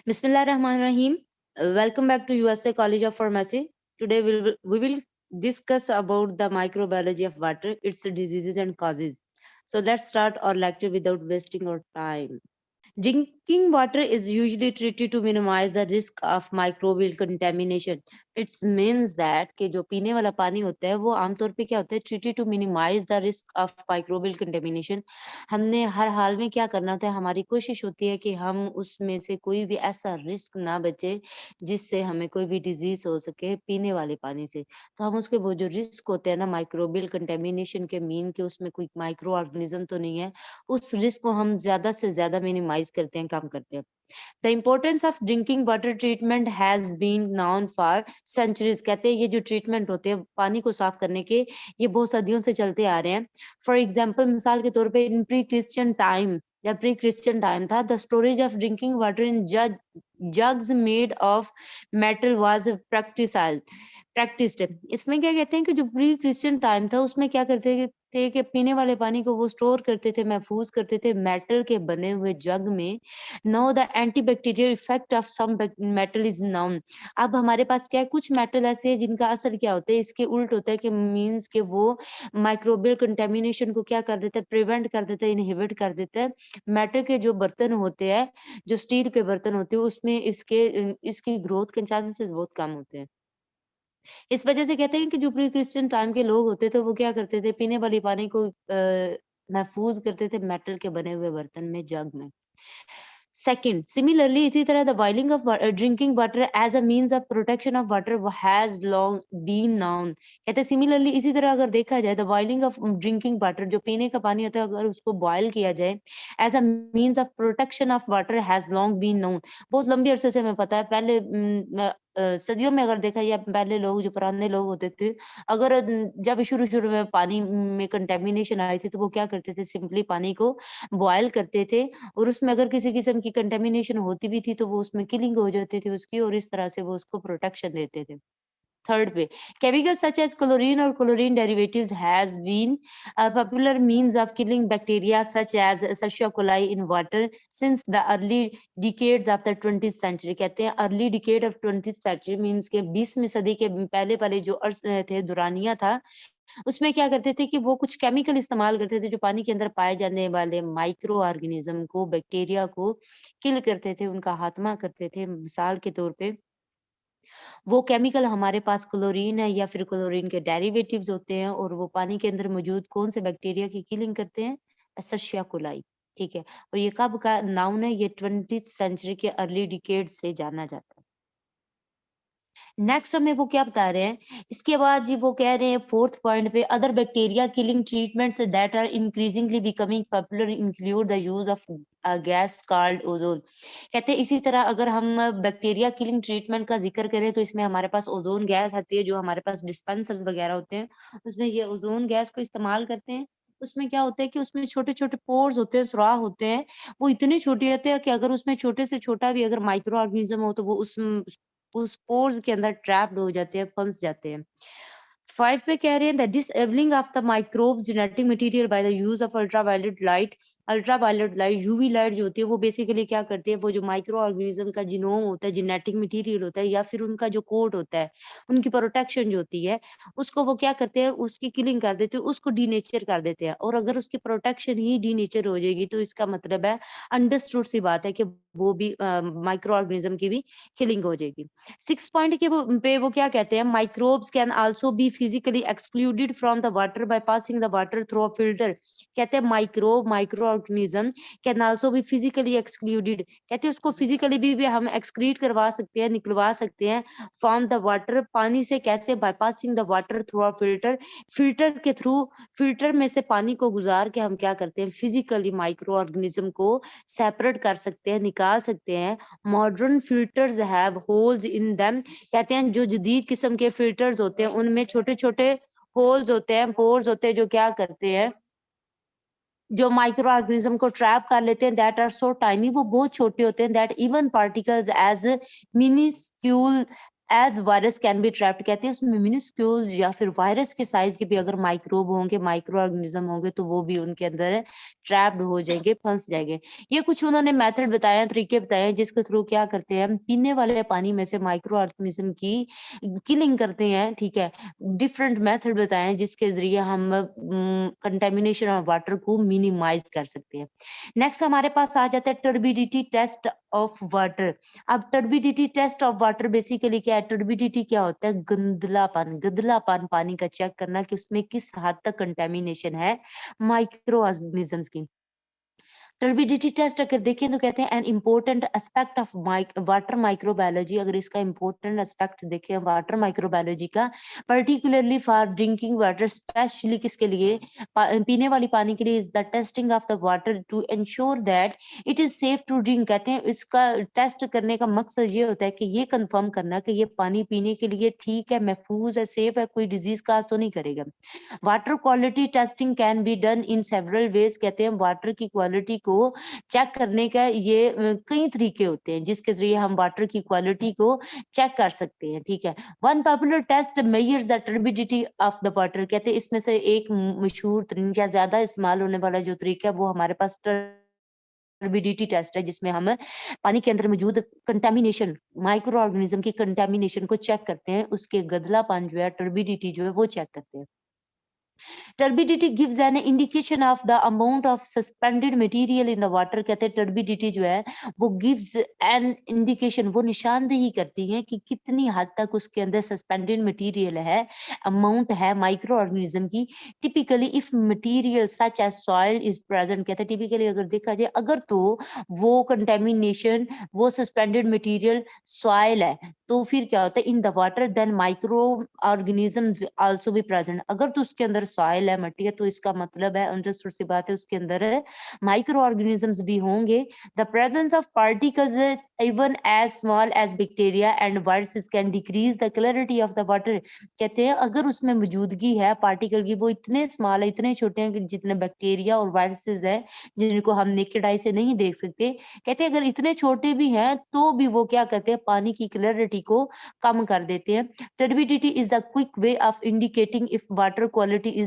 Bismillahirrahmanirrahim. Welcome back to USA College of Pharmacy. Today we will discuss about the microbiology of water, its diseases and causes. So let's start our lecture without wasting our time. Drinking water is usually treated to minimize the risk of microbial contamination. It means that कि जो पीने वाला पानी होता है वो आमतौर पे क्या होता है treated to minimize the risk of microbial contamination. हमने हर हाल में क्या करना होता है हमारी कोशिश होती है कि हम उसमें से कोई भी ऐसा रिस्क ना बचे जिससे हमें कोई भी डिजीज हो सके पीने वाले पानी से। तो हम उसके वो जो रिस्क होते हैं ना माइक्रोबियल कंटेमिनेशन के मीन कि उसमें कोई माइक्रो ऑर्गेनिज्म तो नहीं है, उस रिस्क को हम ज़्यादा से ज़्यादा मिनिमाइज़ करते हैं, कम करते हैं। The importance of drinking water treatment has been known for centuries कहते हैं ये जो ट्रीटमेंट होते हैं पानी को साफ करने के, ये बहुत सदियों से चलते आ रहे हैं। फॉर एग्ज़ाम्पल मिसाल के तौर पे इन प्री क्रिश्चियन टाइम जब प्री क्रिश्चियन टाइम था the storage of drinking water in jugs made of metal was practised. इसमें क्या कहते हैं कि जो प्री क्रिश्चियन टाइम था उसमें क्या करते थे कि पीने वाले पानी को वो स्टोर करते थे, महफूज़ करते थे मेटल के बने हुए जग में। Now the antibacterial effect of some metal is known. अब हमारे पास क्या है कुछ मेटल ऐसे हैं जिनका असर क्या होता है इसके उल्ट होता है कि मीन्स कि वो माइक्रोबियल कंटामिनेशन को क्या कर देता है प्रिवेंट कर देता है, इनहिबिट कर देता है। मेटल के जो बर्तन होते हैं, जो स्टील के बर्तन होते हैं उसमें इसकी ग्रोथ के चांसेस बहुत कम होते हैं। इस वजह से कहते हैं कि जो प्री क्रिश्चियन टाइम के लोग होते थे, वो क्या करते थे, पीने वाली पानी को महफ़ूज़ करते थे मेटल के बने हुए बर्तन में, जग में। सेकंड, सिमिलरली इसी तरह the boiling of drinking water as a means of protection of water has long been known. कहते हैं सिमिलरली इसी तरह अगर देखा जाए the boiling of drinking water जो पीने का पानी होता है अगर उसको बॉयल किया जाए as a means of protection of water has long been known. बहुत लंबे अरसे से हमें पता है पहले सदियों में अगर देखा जाए पहले लोग जो पुराने लोग होते थे, अगर जब शुरू-शुरू में पानी में कंटैमिनेशन आई थी तो वो क्या करते थे सिंपली पानी को बॉयल करते थे और उसमें अगर किसी किस्म की कंटामिनेशन होती भी थी तो वो उसमें किलिंग हो जाती थी उसकी और इस तरह से वो उसको प्रोटेक्शन देते थे। थर्ड पे, chemicals such as chlorine or chlorine derivatives has been a popular means of killing bacteria such as Escherichia coli in water since the early decades of the 20th century। कहते हैं early decade of 20th century means के 20वीं सदी के पहले-पहले जो थे दुरानिया था, उसमें क्या करते थे कि वो कुछ केमिकल इस्तेमाल करते थे जो पानी के अंदर पाए जाने वाले माइक्रो ऑर्गेनिज्म को, बैक्टीरिया को किल करते थे, उनका खात्मा करते थे। मिसाल के तौर पे वो केमिकल हमारे पास क्लोरीन है या फिर क्लोरीन के डेरिवेटिव्स होते हैं और वो पानी के अंदर मौजूद कौन से बैक्टीरिया की किलिंग करते हैं? एसर्शिया कोलाई, ठीक है? और ये कब का नाउन है? ये 20th सेंचुरी के अर्ली डिकेड से जाना जाता है। नेक्स्ट हमें वो क्या बता रहे हैं, इसके बाद जी वो कह रहे हैं 4th पॉइंट पे other bacteria killing treatments that are increasingly becoming popular include the use of gas called ozone. कहते हैं इसी तरह अगर हम बैक्टीरिया किलिंग ट्रीटमेंट का ज़िक्र करें तो इसमें हमारे पास ओज़ोन गैस आती है, जो हमारे पास डिस्पेंसर्स वगैरह होते हैं, उसमें ये ओज़ोन गैस को इस्तेमाल करते हैं। उसमें क्या होता है कि उसमें छोटे-छोटे पोर्स होते हैं, सुराख होते हैं, वो इतने छोटे होते हैं कि अगर उसमें छोटे से छोटा भी अगर माइक्रो ऑर्गेनिज़्म हो तो वो उस पोर्स के अंदर ट्रैप्ड हो जाते हैं, फँस जाते हैं। 5 पे कह रहे हैं the disabling of the microbes genetic material by the use of ultraviolet light. Ultraviolet light, UV light जो होती है वो बेसिकली क्या करती है, वो जो माइक्रो ऑर्गेनिज़्म का जीनोम होता है, जेनेटिक मटीरियल होता है या फिर उनका जो कोड होता है, उनकी प्रोटेक्शन जो होती है, उसको वो क्या करते हैं, उसकी किलिंग कर देते हैं, उसको डीनेचर कर देते हैं। और अगर उसकी प्रोटेक्शन ही डीनेचर हो जाएगी तो इसका मतलब है अंडरस्टूड सी बात है कि वो भी माइक्रो ऑर्गेनिज़्म की भी किलिंग हो जाएगी। 6 पॉइंट के वो क्या कहते हैं, microbes can also be physically excluded from the water by passing the water through a filter. कहते हैं micro organism can also be physically excluded. कहते हैं उसको फिजिकली भी हम एक्सक्रीट करवा सकते हैं, निकलवा सकते हैं फ्रॉम द वाटर, पानी से कैसे, by passing the water through a filter. Filter के थ्रू, फिल्टर में से पानी को गुजार के हम क्या करते हैं, फिजिकली माइक्रो ऑर्गेनिज्म को सेपरेट कर सकते हैं, निकाल सकते हैं। Modern filters have holes in them. कहते हैं जो जदीद किस्म के फिल्टर्स होते हैं उनमें छोटे-छोटे होल्स होते हैं, पोर्स होते हैं जो क्या करते हैं, जो माइक्रो ऑर्गेनिज्म को ट्रैप कर लेते हैं, दैट आर सो टाइनी, वो बहुत छोटे होते हैं, that even particles as minuscule as virus can be trapped, कहते हैं उसमें मिनिस्क्यूल या फिर वायरस के साइज के भी अगर माइक्रोब होंगे, माइक्रो ऑर्गेनिज्म होंगे, तो वो भी उनके अंदर ट्रैप्ड हो जाएंगे, फंस जाएंगे। ये कुछ उन्होंने मेथड बताए हैं, तरीके बताए हैं, जिसके थ्रू क्या करते हैं, हम पीने वाले पानी में से माइक्रो ऑर्गेनिज्म की किलिंग करते हैं, ठीक है। डिफरेंट मेथड बताए हैं जिसके जरिए हम कंटेमिनेशन ऑफ वाटर को मिनिमाइज कर सकते हैं। नेक्स्ट हमारे पास आ जाता है टर्बिडिटी टेस्ट ऑफ वाटर। अब turbidity test of water basically क्या है? टर्बिडिटी क्या होता है? गंदलापन, गंदलापन पानी का चेक करना कि उसमें किस हद तक कंटेमिनेशन है माइक्रो ऑर्गेनिजम्स की। टर्बिडिटी टेस्ट अगर देखें तो कहते हैं an important aspect of water microbiology. अगर इसका इम्पोर्टेंट एस्पेक्ट देखें वाटर माइक्रोबायोलॉजी का, particularly for drinking water, specially किसके लिए? पीने वाली पानी के लिए, is the testing of the water to ensure that it is safe to drink. कहते हैं इसका टेस्ट करने का मकसद ये होता है कि ये कंफर्म करना कि ये पानी पीने के लिए ठीक है, महफूज है, सेफ है, कोई डिजीज का तो नहीं करेगा। Water quality testing can be done in several ways. कहते हैं वाटर की क्वालिटी को चेक करने का ये कई तरीके होते हैं जिसके जरिए हम वाटर की क्वालिटी को चेक कर सकते हैं, ठीक है। One popular test measures the turbidity of the water. कहते हैं इसमें से एक मशहूर तरीन या ज्यादा इस्तेमाल होने वाला जो तरीका है वो हमारे पास टर्बिडिटी टेस्ट है, जिसमें हम पानी के अंदर मौजूद कंटेमिनेशन, माइक्रो ऑर्गेनिज्म की कंटेमिनेशन को चेक करते हैं, उसके गदलापन जो है, टर्बिडिटी जो है वो चेक करते हैं। Turbidity gives an indication of the amount of suspended material in the water. कहते हैं टर्बिडिटी जो है वो गिव्स एन इंडिकेशन, वो निशानदेही करती है कि कितनी हद तक उसके अंदर सस्पेंडेड मटेरियल है, अमाउंट है माइक्रो ऑर्गेनिज्म की। Typically if material such as soil is present, कहते हैं टिपिकली अगर देखा जाए अगर तो वो कंटेमिनेशन, वो सस्पेंडेड मटेरियल सॉइल है, तो फिर क्या होता है in the water then micro organisms also भी प्रेजेंट। अगर तो उसके अंदर सॉइल है, मिट्टी है, तो इसका मतलब है अंडरस्टूड सी बात है उसके अंदर माइक्रो ऑर्गेनिजम्स भी होंगे। The presence of particles is even as small as bacteria and viruses can decrease the clarity of the water. कहते हैं अगर उसमें मौजूदगी है पार्टिकल की, वो इतने स्मॉल है, इतने छोटे हैं कि जितने बैक्टीरिया और वायरसेस है जिनको हम नेकेड आई से नहीं देख सकते, कहते हैं अगर इतने छोटे भी हैं तो भी वो क्या करते हैं पानी की क्लैरिटी को कम कर देते हैं। Turbidity is the quick way of indicating if water quality is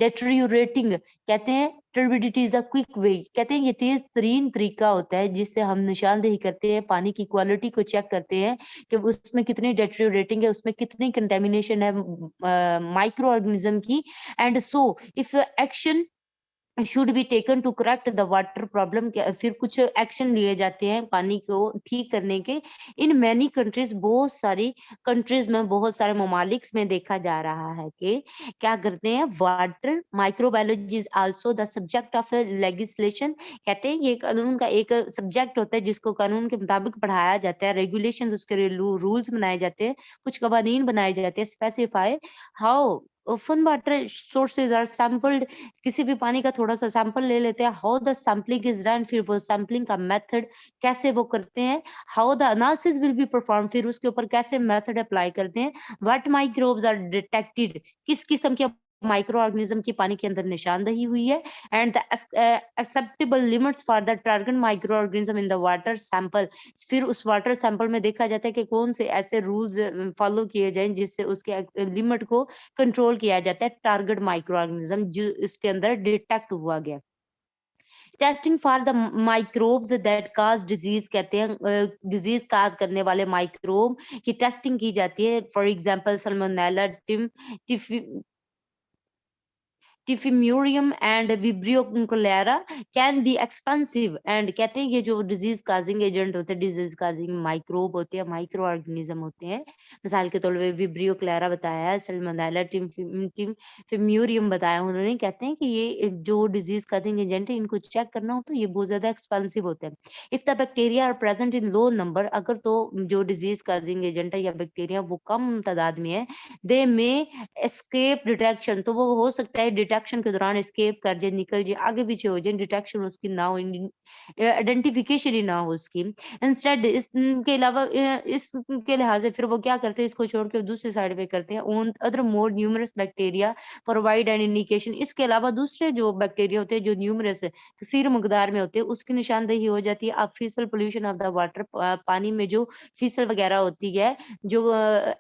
deteriorating। कहते हैं turbidity is a quick way, कहते हैं ये तेज तरीन तरीका होता है जिससे हम निशानदेही करते हैं, पानी की क्वालिटी को चेक करते हैं कि उसमें कितनी डेट्रियोरेटिंग है, उसमें कितनी कंटेमिनेशन है माइक्रो ऑर्गेनिज्म की। And so if action should be taken to correct the water problem, फिर कुछ एक्शन लिए जाते हैं पानी को ठीक करने के। इन मैनी कंट्रीज, बहुत सारी कंट्रीज में, बहुत सारे ममालिक्स में देखा जा रहा है कि क्या करते हैं water microbiology is also the subject of legislation. कहते हैं ये कानून का एक सब्जेक्ट होता है जिसको कानून के मुताबिक पढ़ाया जाता है, रेगुलेशन उसके रूल्स बनाए जाते हैं, कुछ कवानीन बनाए जाते हैं, specify how open water sources are sampled. किसी भी पानी का थोड़ा-सा सैंपल ले लेते हैं, how the sampling is done, फिर वो सैंपलिंग का मेथड कैसे वो करते हैं, how the analysis will be perform, फिर उसके ऊपर कैसे मेथड अप्लाई करते हैं, व्हाट माइक्रोब्स आर डिटेक्टेड, किस किस्म के माइक्रो ऑर्गेनिज्म की पानी के अंदर निशानदेही हुई है, and the acceptable limits for the target micro organism in the water sample. फिर उस वाटर सैंपल में देखा जाता है कि कौन से ऐसे रूल्स फॉलो किए जाएँ जिससे उसके लिमिट को कंट्रोल किया जाता है, टारगेट माइक्रो ऑर्गेनिज्म जो इसके अंदर डिटेक्ट हुआ गया। Testing for the microbes that cause disease, कहते हैं डिजीज काज करने वाले माइक्रोब की टेस्टिंग की जाती है। For example Salmonella typhi typhimurium and Vibrio cholerae can be expensive. And कहते हैं ये जो डिजीज काजिंग एजेंट होते हैं, डिजीज काजिंग माइक्रोब होते हैं, माइक्रो ऑर्गेनिज्म होते हैं, मिसाल के तौर पे विब्रियो क्लेरा बताया है, सल्मोनेला टिफिम्यूरियम बताया उन्होंने। कहते हैं कि ये जो डिजीज काजिंग एजेंट है इनको चेक करना हो तो ये बहुत ज्यादा एक्सपेंसिव होते हैं। If the bacteria are present in low number, अगर तो जो डिजीज काजिंग एजेंट है या बैक्टीरिया वो कम तादाद में है, दे में एस्केप डिटेक्शन, तो वो हो सकता है डिटेक्शन के दौरान एस्केप कर जाए, निकल जाए, आगे-पीछे हो जाए, डिटेक्शन उसकी ना हो, आइडेंटिफिकेशन ही ना हो उसकी। इंस्टेड इसके अलावा इसके लिहाज से फिर वो क्या करते हैं, इसको छोड़ के दूसरी साइड पे करते हैं। On other more numerous bacteria provide an indication, इसके अलावा दूसरे जो बैक्टीरिया होते हैं जो न्यूमरस कसीर मकदार में होते हैं, उसकी निशानदेही हो जाती है। अब फिसल पोल्यूशन ऑफ द वाटर, पानी में जो फिसल वगैरह होती है, जो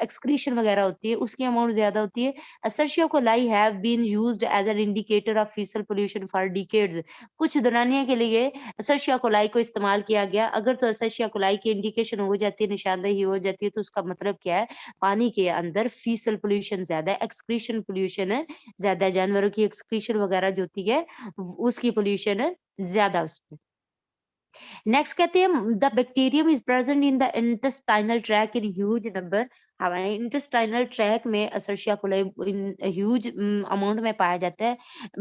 एक्सक्रीशन वगैरह होती है, उसकी अमाउंट ज़्यादा होती है। Escherichia coli have been used as an indicator of faecal pollution for decades, कुछ दौरानिया के लिए असर्शिया कोलाई को इस्तेमाल किया गया। अगर तो असर्शिया कोलाई की इंडिकेशन हो जाती है, निशानदेही हो जाती है, तो उसका मतलब क्या है? पानी के अंदर फीसल पोल्यूशन ज़्यादा है, एक्सक्रीशन पोल्यूशन है ज़्यादा है, जानवरों की एक्सक्रीशन वगैरह जो होती है, उसकी पोल्यूशन है ज़्यादा उसमें। नेक्स्ट कहते हैं the bacterium is present in the intestinal tract in huge number, हमारे इंटेस्टाइनल ट्रैक में असर्शिया कोलाई इन ह्यूज अमाउंट में पाया जाता है,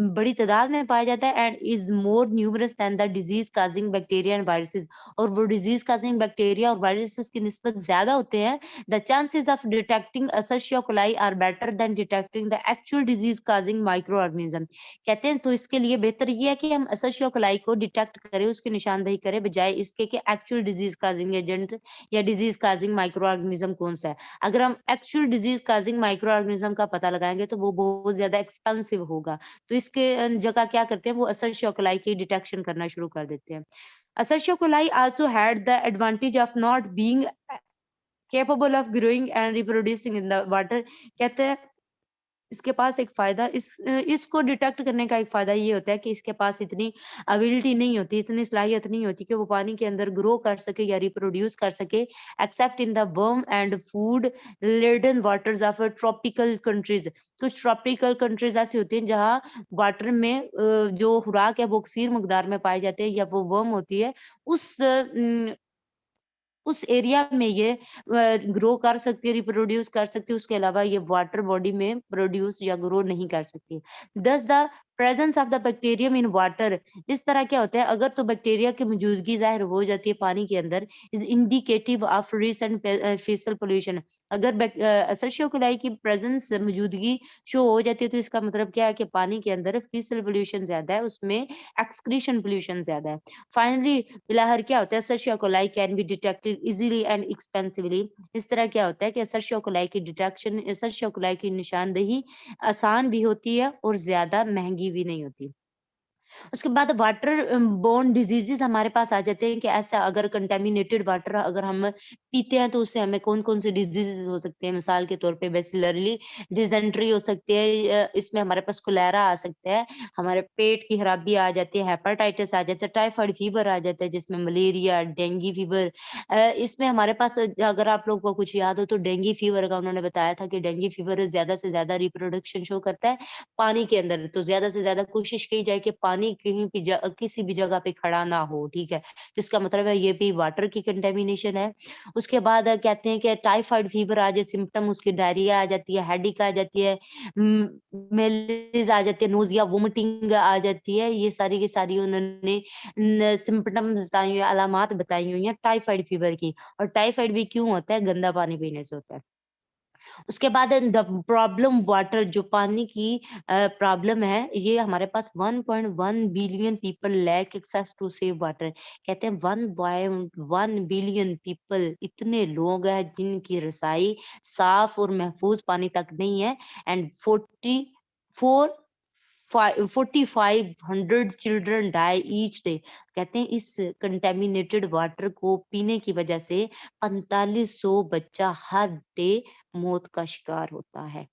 बड़ी तादाद में पाया जाता है, and is more numerous than the disease causing bacteria and viruses, और वो डिजीज काजिंग बैक्टीरिया और वायरसेस की निस्बत ज्यादा होते हैं। The chances of detecting Escherichia coli are better than detecting the actual disease causing microorganism, कहते हैं तो इसके लिए बेहतर ये है कि हम असर्शिया कोलाई को डिटेक्ट करें, उसकी निशानदेही करें, बजाय इसके कि एक्चुअल डिजीज काजिंग एजेंट या डिजीज काजिंग माइक्रो ऑर्गेनिज्म कौन सा है। अगर हम actual disease causing micro organism का पता लगाएंगे तो वो बहुत ज्यादा एक्सपेंसिव होगा, तो इसके जगह क्या करते हैं, वो असर्शिया कोलाई की डिटेक्शन करना शुरू कर देते हैं। Escherichia coli also had the advantage of not being capable of growing and reproducing in the water, कहते हैं इसके पास एक फ़ायदा इसको डिटेक्ट करने का एक फ़ायदा ये होता है कि इसके पास इतनी एबिलिटी नहीं होती, इतनी सलाहियत नहीं होती कि वो पानी के अंदर ग्रो कर सके या रिप्रोड्यूस कर सके, except in the warm and food laden waters of tropical countries. कुछ ट्रॉपिकल कंट्रीज़ ऐसी होती हैं जहाँ वाटर में जो खुराक है वो कसीर मकदार में पाए जाते हैं या वो वार्म होती है, उस एरिया में ये ग्रो कर सकती है, रिप्रोड्यूस कर सकती है, उसके अलावा ये वाटर बॉडी में प्रोड्यूस या ग्रो नहीं कर सकती। दस the presence of the bacterium in water, इस तरह क्या होता है, अगर तो बैक्टीरिया की मौजूदगी ज़ाहिर हो जाती है पानी के अंदर, is indicative of recent फेसल pollution, अगर असर्शिया कोलाई की प्रेजेंस मौजूदगी शो हो जाती है, तो इसका मतलब क्या है कि पानी के अंदर फेसल पॉल्यूशन ज़्यादा है, उसमें एक्सक्रीशन पॉल्यूशन ज़्यादा है। फाइनली बिलाहर क्या होता है, Escherichia coli can be detected easily and expensively, इस तरह क्या होता है कि सर्शिया कोलाई की डिटेक्शन, सर्शिया कोलाई की निशानदेही आसान भी होती है और ज्यादा महंगी भी नहीं होती। उसके बाद वाटर बोर्न डिजीजेज़ हमारे पास आ जाते हैं कि ऐसा अगर कंटामिनेटेड वाटर अगर हम पीते हैं तो उससे हमें कौन-कौन से डिजीजेज़ हो सकते हैं। मिसाल के तौर पे बेसिलरली डिसेंट्री हो सकती है, इसमें हमारे पास कोलेरा आ सकता है, हमारे पेट की खराबी आ जाती है, हेपेटाइटिस आ जाता है, टाइफाइड फीवर आ जाता है जिसमें मलेरिया, डेंगू फीवर, इसमें हमारे पास अगर आप लोगों को कुछ याद हो तो डेंगू फीवर का उन्होंने बताया था कि डेंगू फीवर ज़्यादा से ज़्यादा रिप्रोडक्शन शो करता है पानी के अंदर, तो ज़्यादा से ज़्यादा कोशिश की जाए कि पानी कहीं भी किसी भी जगह पे खड़ा ना हो, ठीक है? तो इसका मतलब है ये भी वाटर की कंटामिनेशन है। उसके बाद कहते हैं कि टाइफाइड फीवर आ जाए, सिम्पटम उसकी डायरिया आ जाती है, हेडेक आ जाती है, मेलेरिया आ जाती है, नोज़िया, वोमिटिंग आ जाती है। ये सारी की सारी उन्होंने न सिम्पटम्स बताई हुई हैं, अलामात बताई हुई हैं टाइफाइड फीवर की, और टाइफाइड भी क्यों होता है? गंदा पानी पीने से होता है। उसके बाद द प्रॉब्लम वाटर, जो पानी की प्रॉब्लम है, ये हमारे पास 1.1 billion people lack access to safe water, कहते हैं 1.1 बिलियन पीपल, इतने लोग हैं जिनकी रसाई साफ और महफूज पानी तक नहीं है, and 44 4500 children die each day, कहते हैं इस कंटेमिनेटेड वाटर को पीने की वजह से 4500 बच्चा हर डे मौत का शिकार होता है।